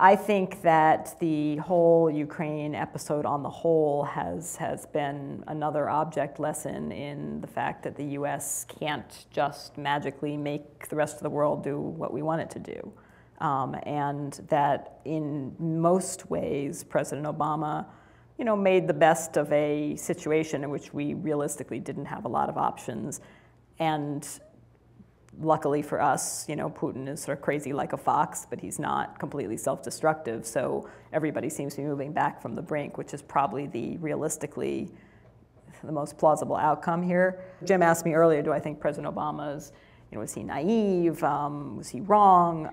I think that the whole Ukraine episode on the whole has been another object lesson in the fact that the U.S. can't just magically make the rest of the world do what we want it to do. And that in most ways, President Obama, made the best of a situation in which we realistically didn't have a lot of options. And luckily for us, Putin is sort of crazy like a fox, but he's not completely self-destructive. So everybody seems to be moving back from the brink, which is probably realistically the most plausible outcome here. Jim asked me earlier, do I think President Obama's, was he naive? Was he wrong?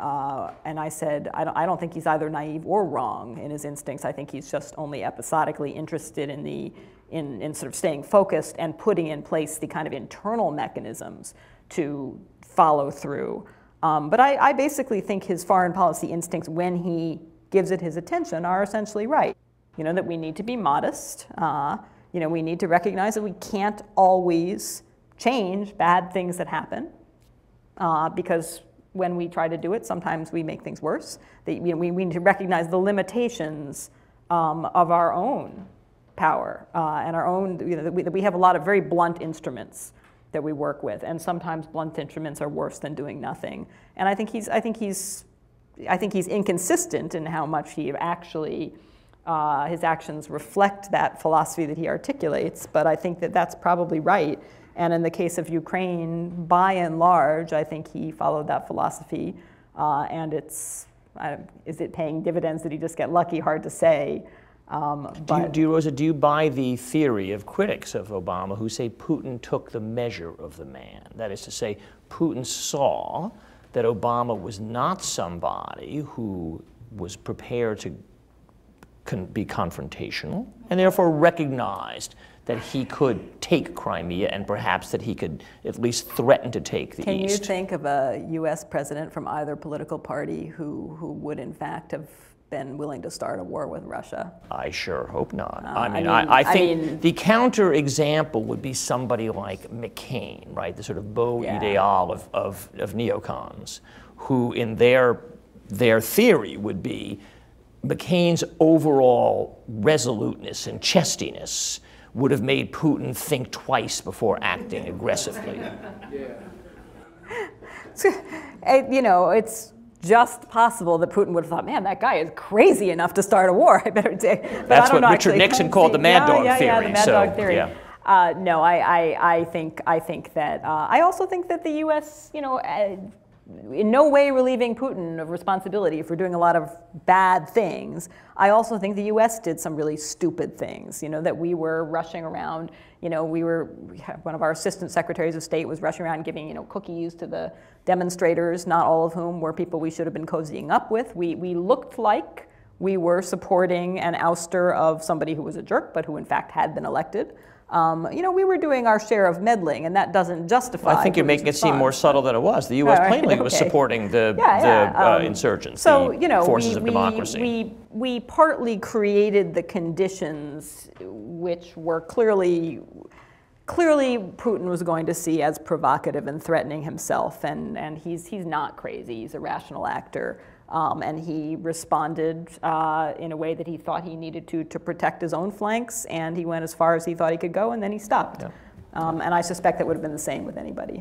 And I said, I don't think he's either naive or wrong in his instincts. I think he's just only episodically interested in sort of staying focused and putting in place the kind of internal mechanisms to follow through. But I basically think his foreign policy instincts, when he gives it his attention, are essentially right. That we need to be modest. We need to recognize that we can't always change bad things that happen. Because when we try to do it, sometimes we make things worse. We need to recognize the limitations of our own power and our own, that we have a lot of very blunt instruments that we work with, and sometimes blunt instruments are worse than doing nothing. And I think he's inconsistent in how much he actually his actions reflect that philosophy that he articulates. But I think that that's probably right. And in the case of Ukraine, by and large, I think he followed that philosophy. And is it paying dividends? Did he just get lucky? Hard to say. Rosa, do you buy the theory of critics of Obama who say Putin took the measure of the man? That is to say, Putin saw that Obama was not somebody who was prepared to be confrontational, and therefore recognized that he could take Crimea and perhaps that he could at least threaten to take the East. Can you think of a U.S. president from either political party who would in fact have been willing to start a war with Russia? I sure hope not. I think the counter example would be somebody like McCain, right? The sort of beau ideal of neocons, who in their theory would be McCain's overall resoluteness and chestiness would have made Putin think twice before acting aggressively. It's just possible that Putin would have thought, man, that guy is crazy enough to start a war. I better take. But that's what Richard Nixon called the Mad Dog theory. Yeah, the Mad Dog theory. No, I think that I also think that the U.S. In no way relieving Putin of responsibility for doing a lot of bad things. I also think the U.S. did some really stupid things, that we were rushing around, one of our assistant secretaries of state was rushing around giving, cookies to the demonstrators, not all of whom were people we should have been cozying up with. We looked like we were supporting an ouster of somebody who was a jerk, but who in fact had been elected. We were doing our share of meddling, and that doesn't justify. I think you're making it seem more subtle than it was. The U.S. plainly was supporting the insurgents, the forces of democracy. We partly created the conditions which were clearly Putin was going to see as provocative and threatening himself, and he's not crazy. He's a rational actor. And he responded in a way that he thought he needed to protect his own flanks, and he went as far as he thought he could go, and then he stopped. And I suspect that would have been the same with anybody.